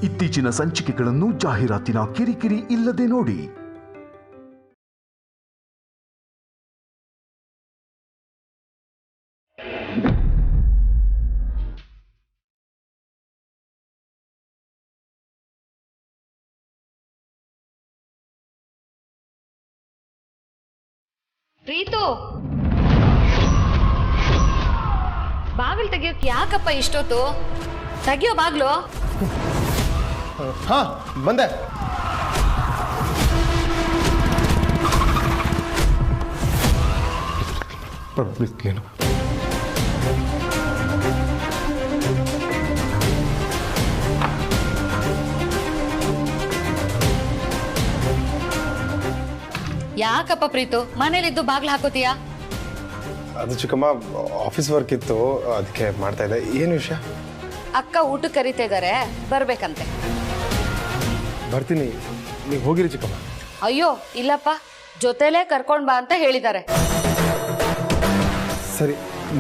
ಇತ್ತೀಚಿನ ಸಂಚಿಕೆಗಳನ್ನು ಜಾಹೀರಾತಿನ ಕಿರಿಕಿರಿ ಇಲ್ಲದೆ ನೋಡಿ. ಪ್ರೀತು, ಬಾಗಿಲು ತೆಗಿಯೋಕೆ ಯಾಕಪ್ಪ ಇಷ್ಟೊತ್ತು? ತೆಗಿಯೋ ಬಾಗ್ಲು. ಹಾ ಬಂದೆ. ಏನು ಯಾಕಪ್ಪ ಪ್ರೀತು ಮನೇಲಿದ್ದು ಬಾಗ್ಲು ಹಾಕೋತೀಯಾ? ಅದು ಚಿಕ್ಕಮ್ಮ ಆಫೀಸ್ ವರ್ಕ್ ಇತ್ತು, ಅದಕ್ಕೆ ಮಾಡ್ತಾ ಇದ್ದೆ. ಏನು ವಿಷಯ? ಅಕ್ಕ ಊಟಕ್ಕೆ ಕರಿತಾ ಇದ್ದಾರೆ, ಬರ್ಬೇಕಂತೆ. ಬರ್ತೀನಿ, ನೀವು ಹೋಗಿರಿ ಚಿಕ್ಕಮ್ಮ. ಅಯ್ಯೋ ಇಲ್ಲಪ್ಪ, ಜೊತೆಲೇ ಕರ್ಕೊಂಡ್ ಬಾ ಅಂತ ಹೇಳಿದ್ದಾರೆ. ಸರಿ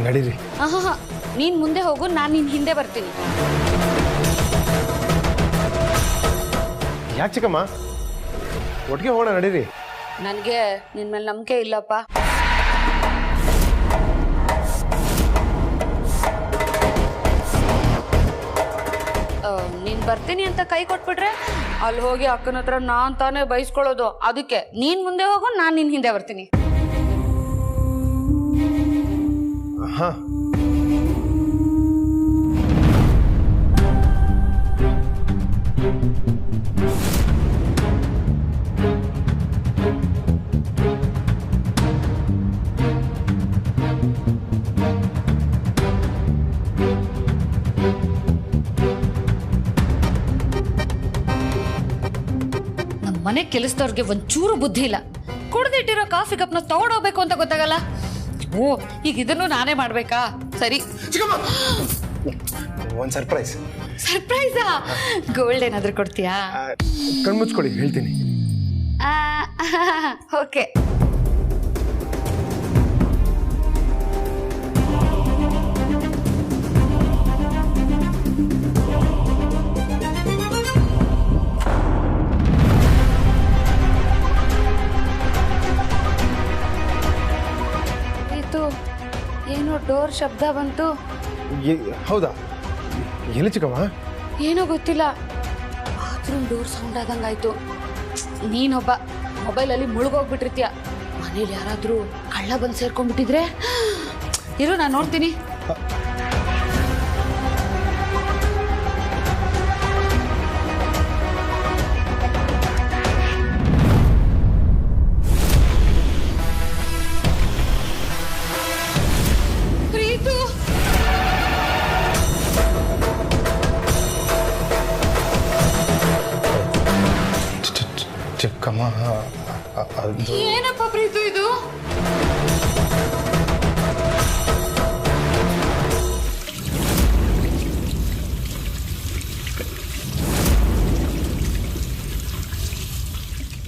ನಡೀರಿ. ಹಾ ನೀನ್ ಮುಂದೆ ಹೋಗು, ನಾನ್ ನಿನ್ ಹಿಂದೆ ಬರ್ತೀನಿ. ಯಾಕೆ ಚಿಕ್ಕಮ್ಮ? ಒಟ್ಟಿಗೆ ಹೋಗೋಣ, ನಡೀರಿ. ನನ್ಗೆ ನಿನ್ ಮೇಲೆ ನಂಬಿಕೆ ಇಲ್ಲಪ್ಪ. ನೀನ್ ಬರ್ತೀನಿ ಅಂತ ಕೈ ಕೊಟ್ಬಿಟ್ರೆ ಅಲ್ಲಿ ಹೋಗಿ ಅಕ್ಕನ ಹತ್ರ ನಾನ್ ತಾನೇ ಬೈಸ್ಕೊಳ್ಳೋದು. ಅದಕ್ಕೆ ನೀನ್ ಮುಂದೆ ಹೋಗು, ನಾನ್ ನಿನ್ ಹಿಂದೆ ಬರ್ತೀನಿ. ಹಾ ಮನೆ ಕೆಲಸದವ್ರಿಗೆ ಒಂಚೂರು ಬುದ್ಧಿ ಇಲ್ಲ. ಕುಡ್ದಿಟ್ಟಿರೋ ಕಾಫಿ ಕಪ್ನ ತಗೊಂಡೋಗ್ಬೇಕು ಅಂತ ಗೊತ್ತಾಗಲ್ಲ. ಓ ಈಗ ಇದನ್ನು ನಾನೇ ಮಾಡ್ಬೇಕಾ? ಸರಿ, ಒಂದು ಸರ್ಪ್ರೈಸ್. ಸರ್ಪ್ರೈಸಾ? ಗೋಲ್ಡ್ ಏನಾದ್ರೂ ಕೊಡ್ತೀಯಾ? ಕಣ್ಮುಚ್ಕೊಳ್ಳಿ, ಹೇಳ್ತೀನಿ. ಓಕೆ. ಏನೋ ಡೋರ್ ಶಬ್ದ ಬಂತು. ಹೌದಾ? ಎಲ್ಲಿ ಚಿಕ್ಕಮ್ಮ? ಏನೋ ಗೊತ್ತಿಲ್ಲ, ಬಾತ್ರೂಮ್ ಡೋರ್ ಸೌಂಡ್ ಆದಂಗಾಯ್ತು. ನೀನೊಬ್ಬ ಮೊಬೈಲಲ್ಲಿ ಮುಳುಗೋಗ್ಬಿಟ್ಟಿರ್ತೀಯ. ಮನೇಲಿ ಯಾರಾದ್ರೂ ಕಳ್ಳ ಬಂದು ಸೇರ್ಕೊಂಡ್ಬಿಟ್ಟಿದ್ರೆ? ಇರು, ನಾನು ನೋಡ್ತೀನಿ. ಚಿಕ್ಕಮ್ಮ, ಏನಪ್ಪ ಪ್ರೀತು ಇದು?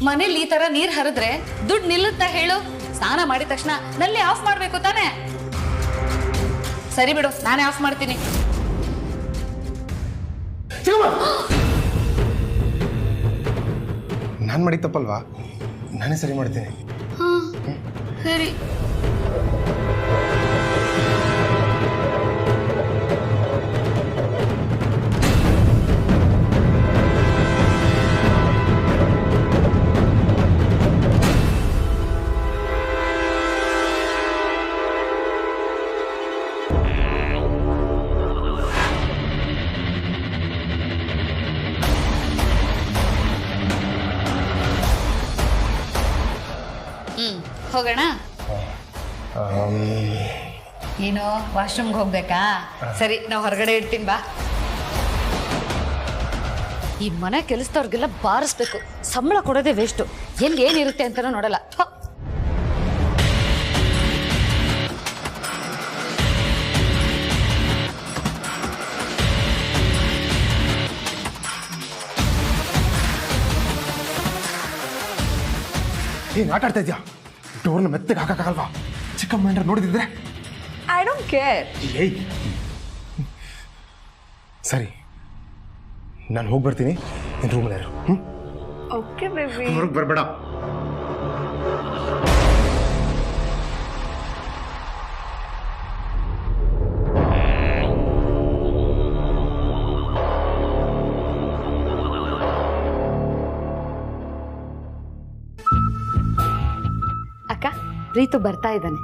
ಮನೇಲಿ ಈ ತರ ನೀರ್ ಹರಿದ್ರೆ ದುಡ್ಡು ನಿಲ್ಲುತ್ತಾ ಹೇಳು? ಸ್ನಾನ ಮಾಡಿದ ತಕ್ಷಣ ನಲ್ಲಿ ಆಫ್ ಮಾಡ್ಬೇಕು ತಾನೆ? ಸರಿ ಬಿಡು, ನಾನೇ ಆಫ್ ಮಾಡ್ತೀನಿ. ನಾನು ಮಾಡಿ ತಪ್ಪಲ್ವಾ? ನಾನೇ ಸರಿ ಮಾಡ್ತೀನಿ. ಸರಿ. ಹೋಗೋಣ. ಏನು ವಾಶ್ರೂಮ್ಗೆ ಹೋಗ್ಬೇಕಾ? ಸರಿ, ನಾವು ಹೊರಗಡೆ ಇಡ್ತೀನಿ ಬಾ. ಈ ಮನೆ ಕೆಲಸದವ್ರಿಗೆಲ್ಲ ಬಾರಿಸ್ಬೇಕು. ಸಂಬಳ ಕೊಡೋದೇ ವೇಸ್ಟು. ಎಲ್ಲಿ ಏನಿರುತ್ತೆ ಅಂತಾನೂ ನೋಡಲ್ಲ. ಏನ್ ಆಟ ಆಡ್ತಾ ಇದ್ಯಾ? ಡೋರ್ನ ಮೆತ್ತಗೆ ಹಾಕಕ್ಕಾಗಲ್ವಾ? ಚಿಕ್ಕಮ್ಮ ಏನಾರ ನೋಡಿದ್ರೆ? I don't care. ಏಯ್ ಸರಿ, ನಾನು ಹೋಗಿ ಬರ್ತೀನಿ, ನಿನ್ನ ರೂಮಲ್ಲಿ ಇರು. Okay baby. ಹೊರಗೆ ಬರಬೇಡ. ಅಕ್ಕ, ಪ್ರೀತು ಬರ್ತಾ ಇದ್ದಾನೆ.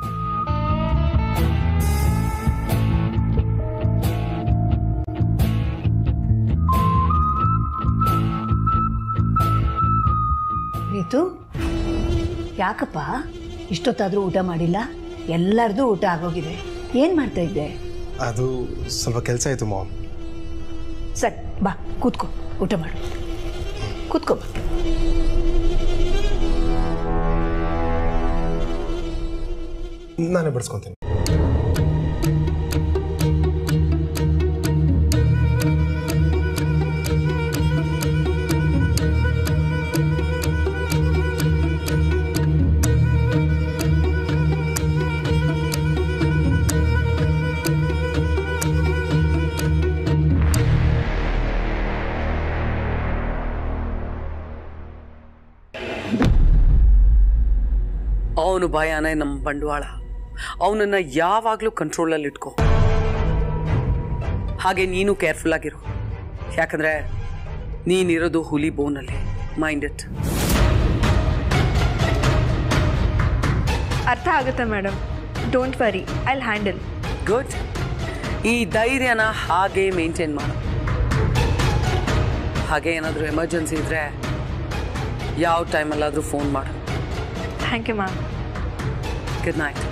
ಪ್ರೀತು, ಯಾಕಪ್ಪ ಇಷ್ಟೊತ್ತಾದರೂ ಊಟ ಮಾಡಿಲ್ಲ? ಎಲ್ಲರದು ಊಟ ಆಗೋಗಿದೆ. ಏನು ಮಾಡ್ತಾ ಇದ್ದೆ? ಅದು ಸ್ವಲ್ಪ ಕೆಲಸ ಆಯಿತು ಮಾಮ್. ಸರಿ ಬಾ, ಕೂತ್ಕೋ, ಊಟ ಮಾಡು. ಕೂತ್ಕೋ ಬಾ. ನಾನೇ ಬಡಿಸ್ಕೊತೀನಿ. ಅವನು ಭಯನೇ ನಮ್ಮ ಬಂಡವಾಳ. ಅವನನ್ನ ಯಾವಾಗಲೂ ಕಂಟ್ರೋಲಲ್ಲಿ ಇಟ್ಕೋ. ಹಾಗೆ ನೀನು ಕೇರ್ಫುಲ್ ಆಗಿರು, ಯಾಕಂದ್ರೆ ನೀನಿರೋದು ಹುಲಿ ಬೋನಲ್ಲಿ. Mind it. ಅರ್ಥ ಆಗುತ್ತೆ madam. Don't worry, I'll handle. Good. ಈ ಧೈರ್ಯನ ಹಾಗೆ ಮೇಂಟೈನ್ ಮಾಡು. ಹಾಗೆ ಏನಾದರೂ ಎಮರ್ಜೆನ್ಸಿ ಇದ್ರೆ ಯಾವ ಟೈಮಲ್ಲಾದರೂ ಫೋನ್ ಮಾಡು. Thank you ma'am. Good night.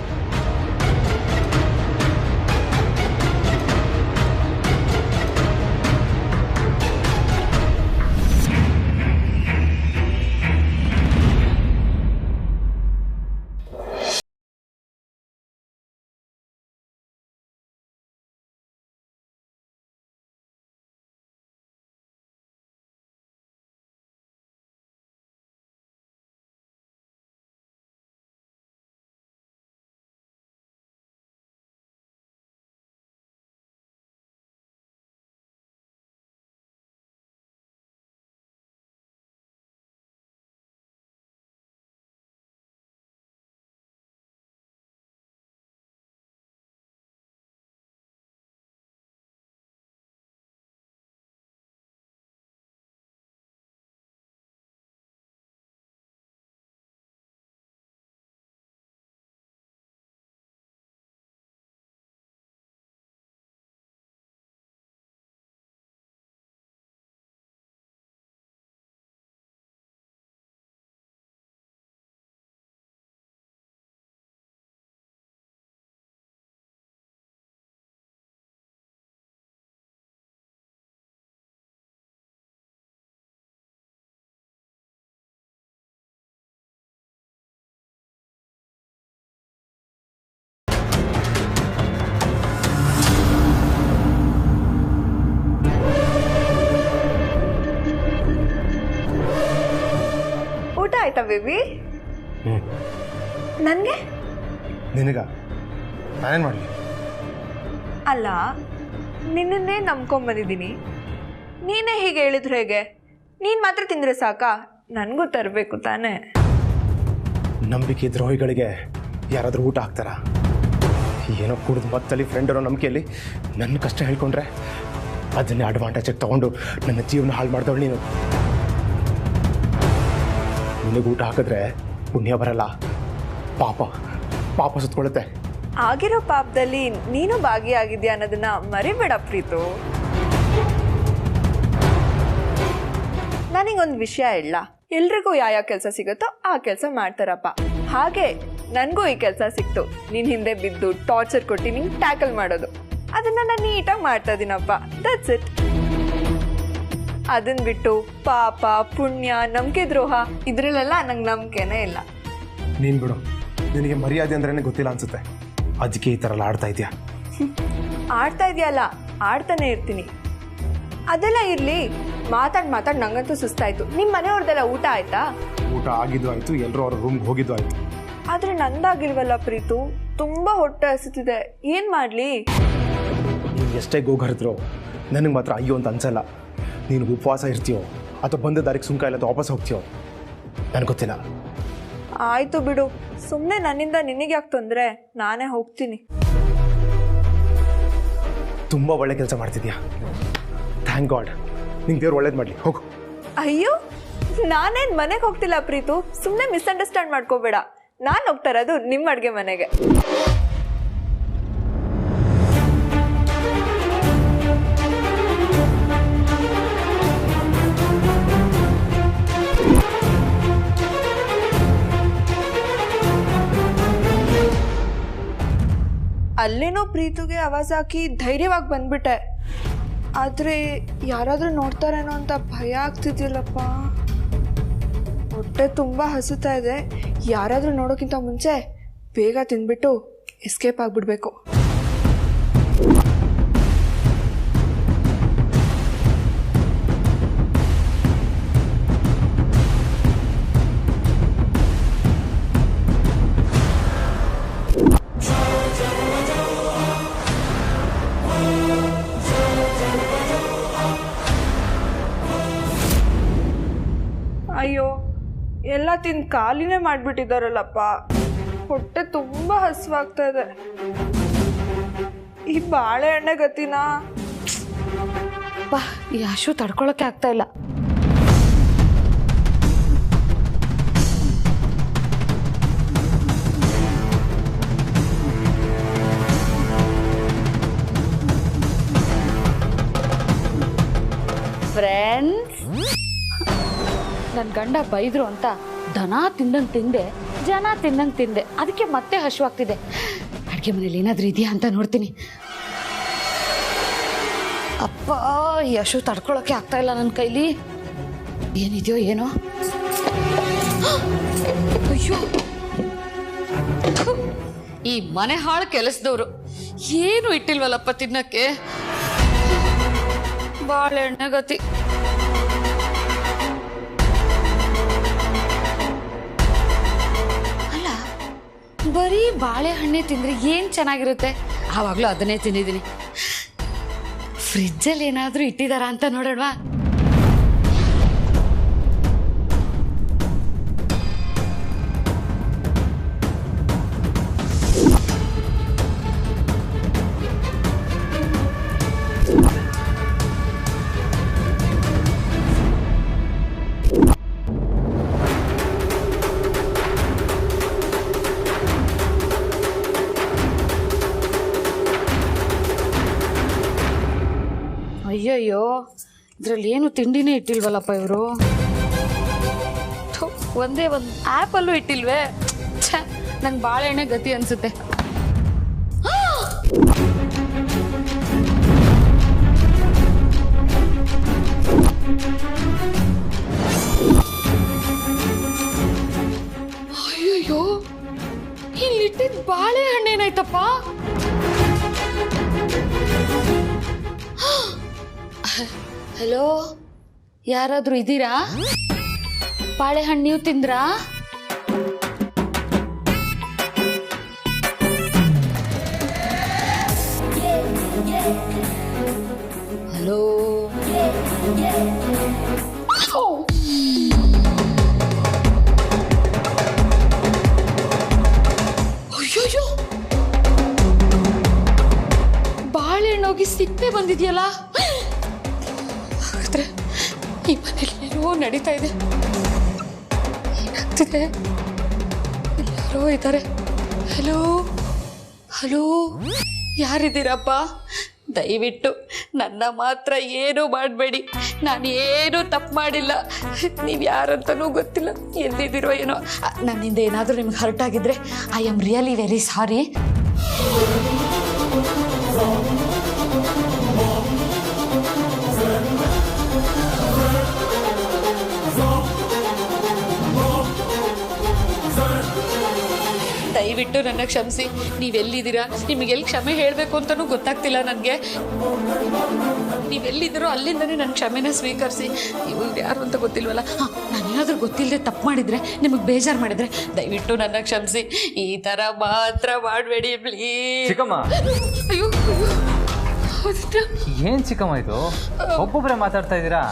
ಆಯ್ತಾ ಬೇಬಿ? ನನಗೆ ನಿನಗ ನಾನೇನು ಮಾಡಲಿ? ಅಲ್ಲ, ನಿನ್ನನ್ನೇ ನಂಬ್ಕೊಂಬಂದಿದ್ದೀನಿ. ನೀನೇ ಹೀಗೆ ಹೇಳಿದ್ರೆ ಹೇಗೆ? ನೀನು ಮಾತ್ರ ತಿಂದರೆ ಸಾಕಾ? ನನಗೂ ತರಬೇಕು ತಾನೇ. ನಂಬಿಕೆ ದ್ರೋಹಿಗಳಿಗೆ ಯಾರಾದರೂ ಊಟ ಹಾಕ್ತಾರ? ಏನೋ ಕುಡಿದು ಮತ್ತಲ್ಲಿ ಫ್ರೆಂಡ್ ಅನ್ನೋ ನಂಬಿಕೆಯಲ್ಲಿ ನನ್ನ ಕಷ್ಟ ಹೇಳ್ಕೊಂಡ್ರೆ ಅದನ್ನೇ ಅಡ್ವಾಂಟೇಜಾಗಿ ತೊಗೊಂಡು ನನ್ನ ಜೀವನ ಹಾಳು ಮಾಡ್ದವಳು ನೀನು. ನಿನಗೆ ಊಟ ಹಾಕಿದ್ರೆ ಪುಣ್ಯ ಬರಲ್ಲ, ಪಾಪ ಸುತ್ಕೊಳ್ಳುತ್ತೆ. ಆಗಿರೋ ಪಾಪದಲ್ಲಿ ನೀನು ಭಾಗಿಯಾಗಿದ್ಯಾ ಅನ್ನೋದನ್ನ ಮರಿಬೇಡ ಪ್ರೀತು. ನನಗೊಂದು ವಿಷಯ ಇಲ್ಲ, ಎಲ್ರಿಗೂ ಯಾವ ಕೆಲಸ ಸಿಗುತ್ತೋ ಆ ಕೆಲಸ ಮಾಡ್ತಾರಪ್ಪ. ಹಾಗೆ ನನಗೂ ಈ ಕೆಲಸ ಸಿಕ್ತು. ನೀನು ಹಿಂದೆ ಬಿದ್ದು ಟಾರ್ಚರ್ ಕೊಟ್ಟು ನಿಂಗೆ ಟ್ಯಾಕಲ್ ಮಾಡೋದು, ಅದನ್ನ ನಾನು ನೀಟಾಗಿ ಮಾಡ್ತಾ ಇದ್ದೀನಪ್ಪ. That's it. ಅದನ್ನ ಬಿಟ್ಟು ಪಾಪ, ಪುಣ್ಯ, ನಂಬಿಕೆ ದ್ರೋಹ ಇದ್ರಲ್ಲೆಲ್ಲ ನಂಗೆ ನಂಬಿಕೆನೇ ಇಲ್ಲ. ನೀನು ಬಿಡು, ನಿನಗೆ ಮರ್ಯಾದೆ ಅಂದ್ರೇ ಗೊತ್ತಿಲ್ಲ ಅನ್ಸುತ್ತೆ, ಅದಕ್ಕೆ ಈ ಥರ ಎಲ್ಲ ಆಡ್ತಾ ಇದೆಯಾ? ಆಡ್ತಾ ಇದೆಯಲ್ಲ, ಆಡ್ತಾನೆ ಇರ್ತೀನಿ. ಅದೆಲ್ಲ ಇರಲಿ, ಮಾತಾಡಿ ನಂಗಂತೂ ಸುಸ್ತಾಯ್ತು. ನಿಮ್ಮ ಮನೆಯವ್ರದ್ದೆಲ್ಲ ಊಟ ಆಯ್ತಾ? ಊಟ ಆಗಿದ್ದು ಆಯಿತು, ಎಲ್ಲರೂ ಅವ್ರ ರೂಮ್ಗೆ ಹೋಗಿದ್ದು ಆಯಿತು. ಆದರೆ ನಂದಾಗಿಲ್ವಲ್ಲ ಪ್ರೀತು, ತುಂಬ ಹೊಟ್ಟೆ ಹಸಿತಿದೆ. ಏನು ಮಾಡಲಿ? ನೀನು ಎಷ್ಟೇ ಗೋಗರಿದ್ರು ನನಗೆ ಮಾತ್ರ ಅಯ್ಯೋ ಅಂತ ಅನ್ಸಲ್ಲ. ನೀನು ಉಪವಾಸ ಇರ್ತೀಯೋ ಅಥವಾ ಬಂದ ದಾರಿಗೆ ಸುಂಕ ಇಲ್ಲ ವಾಪಸ್ ಹೋಗ್ತೀಯೋ ನನಗೆ ಗೊತ್ತಿಲ್ಲ. ಆಯ್ತು ಬಿಡು, ಸುಮ್ಮನೆ ನನ್ನಿಂದ ನಿನಗೆ ಯಾಕೆ ತೊಂದರೆ, ನಾನೇ ಹೋಗ್ತೀನಿ. ತುಂಬ ಒಳ್ಳೆ ಕೆಲಸ ಮಾಡ್ತಿದ್ಯಾ, ಥ್ಯಾಂಕ್ ಗಾಡ್. ನಿಂಗೆ ದೇವ್ರು ಒಳ್ಳೇದು ಮಾಡಲಿ, ಹೋಗು. ಅಯ್ಯೋ, ನಾನೇನು ಮನೆಗೆ ಹೋಗ್ತಿಲ್ಲ ಪ್ರೀತು, ಸುಮ್ಮನೆ ಮಿಸ್ಅಂಡರ್ಸ್ಟ್ಯಾಂಡ್ ಮಾಡ್ಕೋಬೇಡ. ನಾನು ಹೋಗ್ತಾ ಇರೋದು ನಿಮ್ಮ ಅಡುಗೆ ಮನೆಗೆ. ಅಲ್ಲೇನೋ ಪ್ರೀತುಗೆ ಆವಾಜ್ ಹಾಕಿ ಧೈರ್ಯವಾಗಿ ಬಂದ್ಬಿಟ್ಟೆ. ಆದರೆ ಯಾರಾದರೂ ನೋಡ್ತಾರೇನೋ ಅಂತ ಭಯ ಆಗ್ತಿದ್ಯಲ್ಲಪ್ಪ. ಹೊಟ್ಟೆ ತುಂಬ ಹಸುತ್ತಾ ಇದೆ. ಯಾರಾದರೂ ನೋಡೋಕ್ಕಿಂತ ಮುಂಚೆ ಬೇಗ ತಿಂದ್ಬಿಟ್ಟು ಎಸ್ಕೇಪ್ ಆಗಿಬಿಡ್ಬೇಕು. ಅಯ್ಯೋ, ಎಲ್ಲ ತಿಂದು ಖಾಲಿನೇ ಮಾಡಿಬಿಟ್ಟಿದ್ದಾರಲ್ಲಪ್ಪ. ಹೊಟ್ಟೆ ತುಂಬ ಹಸುವಾಗ್ತಾ ಇದೆ. ಈ ಬಾಳೆಹಣ್ಣೆ ಗತಿನಾ? ಬಾ, ಈ ಹಸು ತಡ್ಕೊಳಕ್ಕೆ ಆಗ್ತಾ ಇಲ್ಲ. ಫ್ರೆಂಡ್ಸ್, ನನ್ನ ಗಂಡ ಬೈದ್ರು ಅಂತ ದನ ತಿಂದಂಗೆ ತಿಂದೆ, ಜನ ತಿಂದಂಗೆ ತಿಂದೆ. ಅದಕ್ಕೆ ಮತ್ತೆ ಹಸುವಾಗ್ತಿದೆ. ಅಡುಗೆ ಮನೇಲಿ ಏನಾದರೂ ಇದೆಯಾ ಅಂತ ನೋಡ್ತೀನಿ. ಅಪ್ಪ, ಈ ಹಸು ತಡ್ಕೊಳಕ್ಕೆ ಆಗ್ತಾ ಇಲ್ಲ ನನ್ನ ಕೈಲಿ. ಏನಿದೆಯೋ ಏನೋ. ಅಯ್ಯೋ, ಈ ಮನೆ ಹಾಳು ಕೆಲಸದವರು ಏನು ಇಟ್ಟಿಲ್ವಲ್ಲಪ್ಪ ತಿನ್ನಕ್ಕೆ. ಬಾಳೆಹಣ್ಣೆ ಗತಿ. ಬರೀ ಬಾಳೆಹಣ್ಣೆ ತಿಂದರೆ ಏನು ಚೆನ್ನಾಗಿರುತ್ತೆ. ಆವಾಗಲೂ ಅದನ್ನೇ ತಿಂದಿದ್ದೀನಿ. ಫ್ರಿಜ್ಜಲ್ಲಿ ಏನಾದರೂ ಇಟ್ಟಿದ್ದಾರಾ ಅಂತ ನೋಡೋಣವಾ? ಅಯ್ಯಯ್ಯೋ, ಇದರಲ್ಲಿ ಏನು ತಿಂಡಿನೇ ಇಟ್ಟಿಲ್ವಲ್ಲಪ್ಪ ಇವರು. ಒಂದೇ ಒಂದು ಆ್ಯಪಲ್ಲೂ ಇಟ್ಟಿಲ್ವೇ. ಛೇ, ನಂಗೆ ಬಾಳೆಹಣ್ಣೆ ಗತಿ ಅನಿಸುತ್ತೆ. ಅಯ್ಯಯ್ಯೋ, ಇಲ್ಲಿಟ್ಟಿದ್ದ ಬಾಳೆಹಣ್ಣೇನಾಯ್ತಪ್ಪ? ಹಲೋ, ಯಾರಾದರೂ ಇದ್ದೀರಾ? ಬಾಳೆಹಣ್ಣು ನೀವು ತಿಂದ್ರಾ? ಹಲೋ, ಅಯ್ಯೋ, ಬಾಳೆಹಣ್ಣೋಗಿ ಸಿಪ್ಪೆ ಬಂದಿದೆಯಲ್ಲ. ಹಾಗಾದ್ರೆ ಈ ಮನೇಲಿ ಏನೋ ನಡೀತಾ ಇದೆ. ಏನಾಗ್ತಿದೆ? ಯಾರೋ ಇದ್ದಾರೆ. ಹಲೋ ಹಲೋ, ಯಾರಿದ್ದೀರಪ್ಪ? ದಯವಿಟ್ಟು ನನ್ನ ಮಾತ್ರ ಏನೂ ಮಾಡಬೇಡಿ. ನಾನು ಏನೂ ತಪ್ಪು ಮಾಡಿಲ್ಲ. ನೀವು ಯಾರಂತನೂ ಗೊತ್ತಿಲ್ಲ, ಎಲ್ಲಿದ್ದೀರೋ ಏನೋ. ನನ್ನಿಂದ ಏನಾದರೂ ನಿಮ್ಗೆ ಹರ್ಟ್ ಆಗಿದ್ರೆ I am really very sorry. ದಯವಿಟ್ಟು ನನ್ನ ಕ್ಷಮಿಸಿ. ನೀವೆಲ್ಲಿದ್ದೀರಾ? ನಿಮಗೆಲ್ಲಿ ಕ್ಷಮೆ ಹೇಳಬೇಕು ಅಂತಲೂ ಗೊತ್ತಾಗ್ತಿಲ್ಲ ನನಗೆ. ನೀವೆಲ್ಲಿದ್ದೀರೋ ಅಲ್ಲಿಂದನೇ ನನ್ನ ಕ್ಷಮೆನ ಸ್ವೀಕರಿಸಿ. ನೀವು ಯಾರು ಅಂತ ಗೊತ್ತಿಲ್ವಲ್ಲ. ಹಾಂ, ನಾನೇನಾದರೂ ಗೊತ್ತಿಲ್ಲದೆ ತಪ್ಪು ಮಾಡಿದರೆ, ನಿಮಗೆ ಬೇಜಾರು ಮಾಡಿದರೆ ದಯವಿಟ್ಟು ನನ್ನ ಕ್ಷಮಿಸಿ. ಈ ಥರ ಮಾತ್ರ ಮಾಡಬೇಡಿ ಪ್ಲೀಸ್. ಚಿಕ್ಕಮ್ಮ, ಅಯ್ಯೋ ಏನು ಚಿಕ್ಕಮ್ಮ ಇದು ಒಬ್ಬೊಬ್ಬರೇ ಮಾತಾಡ್ತಾ ಇದ್ದೀರಾ?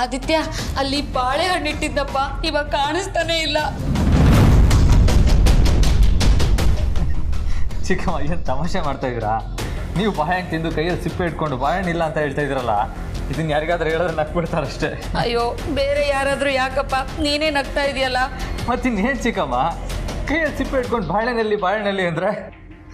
ಆದಿತ್ಯ, ಅಲ್ಲಿ ಬಾಳೆಹಣ್ಣು ಇಟ್ಟಿದ್ದಪ್ಪ, ಇವಾಗ ಕಾಣಿಸ್ತಾನೆ ಇಲ್ಲ. ಚಿಕ್ಕಮ್ಮ ಏನು ತಮಾಷೆ ಮಾಡ್ತಾ ಇದ್ದೀರಾ? ನೀವು ಬಾಳೆಹಣ್ಣು ತಿಂದು ಕೈಯಲ್ಲಿ ಸಿಪ್ಪೆ ಇಟ್ಕೊಂಡು ಬಾಳೆಹಣ್ಣು ಇಲ್ಲ ಅಂತ ಹೇಳ್ತಾ ಇದ್ದೀರಲ್ಲ, ಇದನ್ನ ಯಾರಿಗಾದ್ರೂ ಹೇಳಿದ್ರೆ ನಕ್ಬಿಡ್ತಾರಷ್ಟೇ. ಅಯ್ಯೋ, ಬೇರೆ ಯಾರಾದರೂ ಯಾಕಪ್ಪ, ನೀನೇ ನಗ್ತಾ ಇದೆಯಲ್ಲ. ಮತ್ತಿನ್ನೇನು ಚಿಕ್ಕಮ್ಮ, ಕೈಯಲ್ಲಿ ಸಿಪ್ಪೆ ಇಟ್ಕೊಂಡು ಬಾಳೆಹಣ್ಣಲ್ಲಿ ಅಂದರೆ?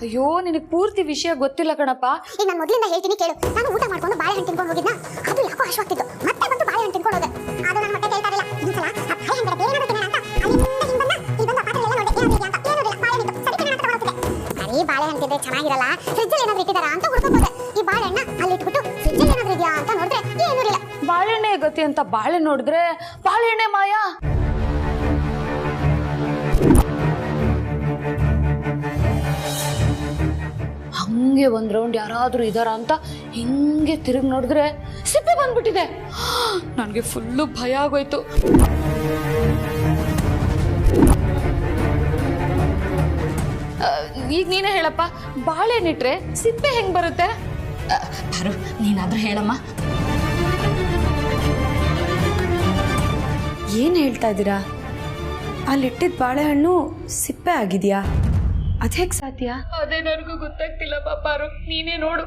ಅಯ್ಯೋ, ನಿನಗೆ ಪೂರ್ತಿ ವಿಷಯ ಗೊತ್ತಿಲ್ಲ ಕಣಪ್ಪ. ಈಗ ನಾನು ಮೊದಲಿಂದ ಹೇಳ್ತೀನಿ ಕೇಳು. ನಾನು ಊಟ ಮಾಡ್ಕೊಂಡು ಬಾಳೆಹಣ್ಣು ತಿನ್ಕೊಂಡು ಹೋಗಿದ್ನ, ಅದು ಯಾಕೋ ಹಶ್ವಾಗ್ತಿತ್ತು. ಮತ್ತೆ ಬಂದು ಬಾಳೆಹಣ್ಣು ತಿನ್ಕೊಂಡು ಹೋದೆ. ಅದು ನನ್ನ ಹೊಟ್ಟೆ ಕೇಳ್ತಾ ಇರಲಿಲ್ಲ. ಈ ಸಲ ಬಾಳೆಹಣ್ಣು ಬೇರೆ ಏನಾದ್ರು ತಿನ್ನೋಣ ಅಂತ ಅಲ್ಲಿಂದ ಇಲ್ಲಿ ಬಂದ ಪಾತ್ರೆ ಎಲ್ಲ ನೋಡಿದೆ. ಏನಾದ್ರು ಅಂತ ಏನಿಲ್ಲ, ಬಾಳೆಹಣ್ಣು ಸರಿ ತಿನ್ನೋಣ ಅಂತ ತಗೊಳ್ತಿದ್ದೆ. ಬರೀ ಬಾಳೆಹಣ್ಣು ತಿಂದ್ರೆ ಚೆನ್ನಾಗಿರಲ್ಲ, ಫ್ರಿಜ್ಜಲ್ಲಿ ಏನಾದ್ರು ಇಟ್ಟಿದಾರಾ ಅಂತ ಹುಡ್ಕೋಬೋದೆ. ಈ ಬಾಳೆಹಣ್ಣ ಅಲ್ಲಿ ಇಟ್ಬಿಟ್ಟು ಫ್ರಿಜ್ಜಲ್ಲಿ ಏನಾದ್ರು ಇದೆಯಾ ಅಂತ ನೋಡಿದ್ರೆ ಏನೂ ಇಲ್ಲ. ಬಾಳೆಹಣ್ಣೆ ಗತಿ ಅಂತ ಬಾಳೆ ನೋಡಿದ್ರೆ ಬಾಳೆಹಣ್ಣೆ ಮಾಯ. ಹಂಗೆ ಒಂದ್ ರೌಂಡ್ ಯಾರಾದ್ರೂ ಇದಾರ ಅಂತ ಹಿಂಗೆ ತಿರುಗಿ ನೋಡಿದ್ರೆ ಸಿಪ್ಪೆ ಬಂದ್ಬಿಟ್ಟಿದೆ. ನನಗೆ ಫುಲ್ಲು ಭಯ ಆಗೋಯ್ತು. ಈಗ ನೀನೇ ಹೇಳಪ್ಪ, ಬಾಳೆಹಣ್ಣಿಟ್ರೆ ಸಿಪ್ಪೆ ಹೆಂಗ್ ಬರುತ್ತೆ? ಬರು, ನೀನಾದ್ರೂ ಹೇಳಮ್ಮ. ಏನು ಹೇಳ್ತಾ ಇದ್ದೀರಾ? ಅಲ್ಲಿಟ್ಟಿದ್ದ ಬಾಳೆಹಣ್ಣು ಸಿಪ್ಪೆ ಆಗಿದೆಯಾ? ಅದು ಹೇಗೆ ಸಾಧ್ಯ? ಅದೇ ನನಗೂ ಗೊತ್ತಾಗ್ತಿಲ್ಲ ಪಾಪಾರು, ನೀನೇ ನೋಡು.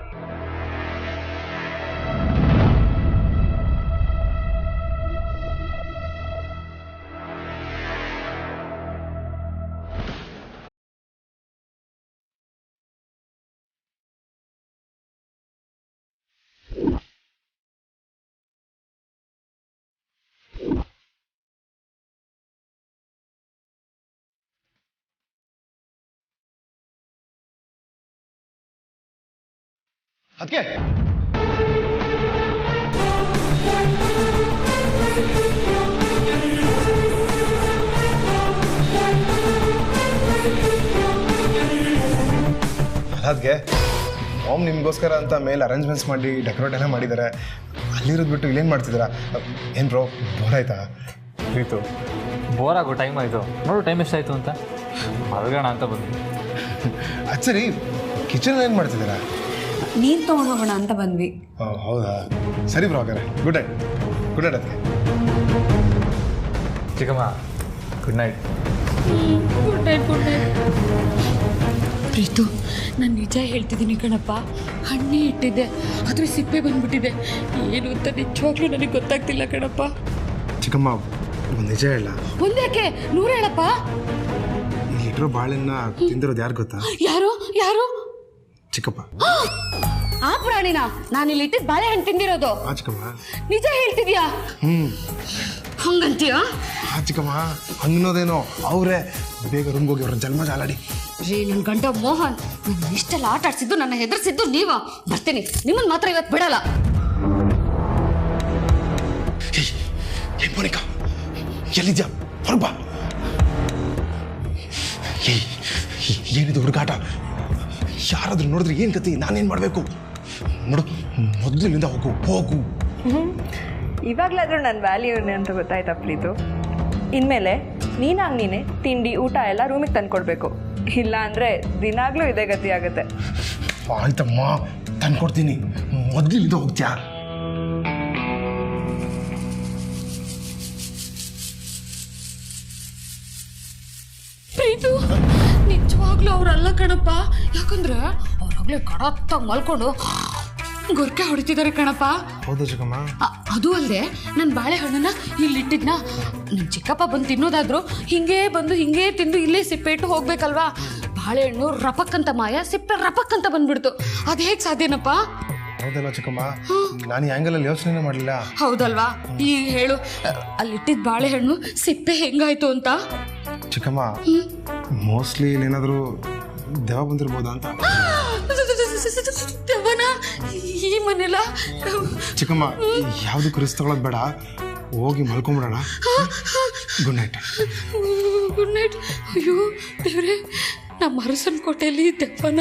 ಅದಕ್ಕೆ ಅದಕ್ಕೆ ಓಮ್ ನಿಮಗೋಸ್ಕರ ಅಂತ ಮೇಲೆ ಅರೇಂಜ್ಮೆಂಟ್ಸ್ ಮಾಡಿ ಡೆಕೋರೇಟ್ ಎಲ್ಲ ಮಾಡಿದ್ದಾರೆ. ಅಲ್ಲಿರೋದು ಬಿಟ್ಟು ಇಲ್ಲೇನು ಮಾಡ್ತಿದ್ದೀರಾ? ಏನು ಬ್ರೋ, ಬೋರ್ ಆಯ್ತಾ? ಆಯಿತು, ಬೋರ್ ಆಗೋ ಟೈಮ್ ಆಯಿತು. ನೋಡು ಟೈಮ್ ಎಷ್ಟಾಯಿತು ಅಂತ. ಮಲ್ಗೋಣ ಅಂತ ಬಂದ್ವಿ. ಅದು ಸರಿ, ಕಿಚನ್ ಏನು ಮಾಡ್ತಿದ್ದೀರಾ? ನೀರು ತೊಗೊಂಡು ಹೋಗೋಣ ಅಂತ ಬಂದ್ವಿ. ಹೌದಾ, ಸರಿ ಬ್ರೋ, ಹಾಗಾದ್ರೆ ಗುಡ್ ನೈಟ್. ಗುಡ್ ನೈಟ್ ಅದಕ್ಕೆ. ಚಿಕ್ಕಮ್ಮ, good night. Good night. Good night. Preethu, ನಾನು ನಿಜ ಹೇಳ್ತಿದ್ದೀನಿ ಕಣಪ್ಪ, ಹಣ್ಣಿ ಇಟ್ಟಿದ್ದೆ, ಆದರೆ ಸಿಪ್ಪೆ ಬಂದ್ಬಿಟ್ಟಿದೆ. ಏನು ಅಂತ ನಿಜವಾಗ್ಲೂ ನನಗೆ ಗೊತ್ತಾಗ್ತಿಲ್ಲ ಕಣಪ್ಪ. ಚಿಕ್ಕಮ್ಮ, ಒಂದು ನಿಜ ಹೇಳ. ಒಂದ್ಯಾಕೆ, 100 ಹೇಳಪ್ಪ. ಇಲ್ಲಿಟ್ಟಿರೋ ಬಾಳೆನ್ನ ತಿಂದಿರೋದು ಯಾರು ಗೊತ್ತಾ? ಯಾರು? ಚಿಕ್ಕಪ್ಪ. ಆ ಪ್ರಾಣಿನ ನಾನು ಇಲ್ಲಿ ಇಟ್ಟಿದ್ದ ಬಾಳೆಹಣ್ಣು ತಿಂದಿರೋದು? ಚಿಕ್ಕಮ್ಮ, ನಿಜ ಹೇಳ್ತಿದ್ಯಾ? ಹಂಗಂತೀಯ? ಚಿಕ್ಕಮ್ಮ, ಹಂಗನೋದೇನೋ. ಅವರೇ ಬೇಗ ರೂಮ್ಗೆ ಹೋಗಿ ಅವ್ರ ಜನ್ಮ ಜಾಲಾಡಿ. ರೀ, ನನ್ನ ಗಂಡ ಮೋಹನ್ ನನ್ನ ಇಷ್ಟೆಲ್ಲ ಆಟ ಆಡ್ಸಿದ್ದು, ನನ್ನ ಹೆದರ್ಸಿದ್ದು ನೀವ. ಬರ್ತೀನಿ, ನಿಮ್ಮನ್ನು ಮಾತ್ರ ಇವತ್ತು ಬಿಡಲ್ಲ. ಮೋನಿಕಾ, ಎಲ್ಲಿದ್ಯಾ? ಹೊರಬಾ. ಏನಿದು ಹುಡುಗಾಟ? ಯಾರಾದ್ರೂ ನೋಡಿದ್ರೆ ಏನು ಕತಿ? ನಾನೇನು ಮಾಡಬೇಕು? ನೋಡು, ಮೊದಲಿನಿಂದ ಹೋಗು. ಇವಾಗಲಾದರೂ ನನ್ನ ವ್ಯಾಲ್ಯೂ ಏನು ಅಂತ ಗೊತ್ತಾಯ್ತಾ ಪ್ರೀತು? ಇನ್ಮೇಲೆ ನೀನೇ ತಿಂಡಿ ಊಟ ಎಲ್ಲ ರೂಮಿಗೆ ತಂದ್ಕೊಡ್ಬೇಕು. ಇಲ್ಲ ಅಂದರೆ ದಿನಾಗ್ಲೂ ಇದೇ ಗತಿ ಆಗುತ್ತೆ. ಆಯ್ತಮ್ಮ, ತಂದ್ಕೊಡ್ತೀನಿ. ಮೊದಲಿನಿಂದ ಹೋಗ್ತೀಯಾ? ಪ್ರೀತು, ನಿಜವಾಗ್ಲೂ ಅವ್ರಲ್ಲ ಕಣಪ್ಪ. ಯಾಕಂದ್ರೆ ಅವ್ರಾಗ್ಲೇ ಕಡತ್ತಾಗಿ ಮಲ್ಕೊಂಡು ಗೊರ್ಕೆ ಹೊಡಿತಿದ್ದಾರೆ ಕಣಪ್ಪ. ಹೌದು ಚಿಕ್ಕಮ್ಮ. ಅದು ಅಲ್ಲದೆ ನನ್ನ ಬಾಳೆಹಣ್ಣನ್ನ ಇಲ್ಲಿಟ್ಟಿದ್ನ ನಮ್ಮ ಚಿಕ್ಕಪ್ಪ ಬಂದು ತಿನ್ನೋದಾದ್ರು ಹಿಂಗೇ ಬಂದು ಹಿಂಗೇ ತಿಂದು ಇಲ್ಲೇ ಸಿಪ್ಪೆ ಇಟ್ಟು ಹೋಗ್ಬೇಕಲ್ವಾ? ಬಾಳೆಹಣ್ಣು ರಪಕ್ಕಂತ ಮಾಯ, ಸಿಪ್ಪೆ ರಪಕ್ಕಂತ ಬಂದ್ಬಿಡ್ತು. ಅದು ಹೇಗೆ ಸಾಧ್ಯನಪ್ಪ? ಹೌದಲ್ವಾ ಚಿಕ್ಕಮ್ಮ, ನಾನು ಈ ಆ್ಯಂಗಲಲ್ಲಿ ಯೋಚನೆ ಮಾಡಲಿಲ್ಲ. ಹೌದಲ್ವಾ? ಈಗ ಹೇಳು, ಅಲ್ಲಿಟ್ಟಿದ್ದ ಬಾಳೆಹಣ್ಣು ಸಿಪ್ಪೆ ಹೆಂಗಾಯ್ತು ಅಂತ? ಚಿಕ್ಕಮ್ಮ, ಮೋಸ್ಟ್ಲಿ ಏನಾದರೂ ದೆವ್ವ ಬಂದಿರ್ಬೋದಾ ಅಂತ. ದೆವ್ವನ ಈ ಮನೆಲ್ಲ? ಚಿಕ್ಕಮ್ಮ, ಯಾವುದಕ್ಕೂ ರಿಸ್ಕ್ ತಗೊಳ್ಳೋದು ಬೇಡ, ಹೋಗಿ ಮಲ್ಕೊಂಬಿಡೋಣ. Good night. Good night. ಅಯ್ಯೋ ದೇವ್ರೆ, ನಮ್ಮ ಅರಸನ ಕೋಟೆಯಲ್ಲಿ ದೆವ್ವನ?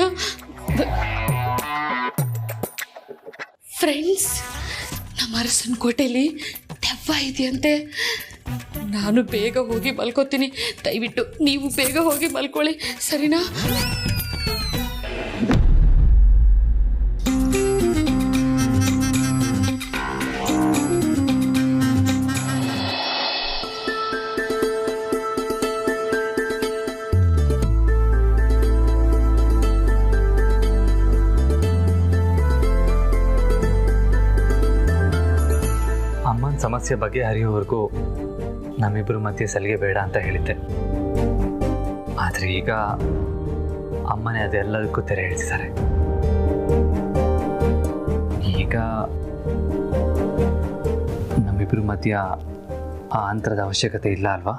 ಫ್ರೆಂಡ್ಸ್, ನಮ್ಮ ಅರಸನ ಕೋಟೆಯಲ್ಲಿ ದೆವ್ವ ಇದೆಯಂತೆ. ನಾನು ಬೇಗ ಹೋಗಿ ಮಲ್ಕೋತೀನಿ. ದಯವಿಟ್ಟು ನೀವು ಬೇಗ ಹೋಗಿ ಮಲ್ಕೊಳ್ಳಿ, ಸರಿನಾ? ಸಮಸ್ಯೆ ಬಗೆಹರಿಯೋವರೆಗೂ ನಮ್ಮಿಬ್ಬರ ಮಧ್ಯೆ ಸಲಿಗೆ ಬೇಡ ಅಂತ ಹೇಳಿದ್ದೆ. ಆದರೆ ಈಗ ಅಮ್ಮನೇ ಅದೆಲ್ಲದಕ್ಕೂ ತೆರೆ ಎಳೆದಿದ್ದಾರೆ. ಈಗ ನಮ್ಮಿಬ್ಬರ ಮಧ್ಯ ಆ ಅಂತರದ ಅವಶ್ಯಕತೆ ಇಲ್ಲ ಅಲ್ವಾ?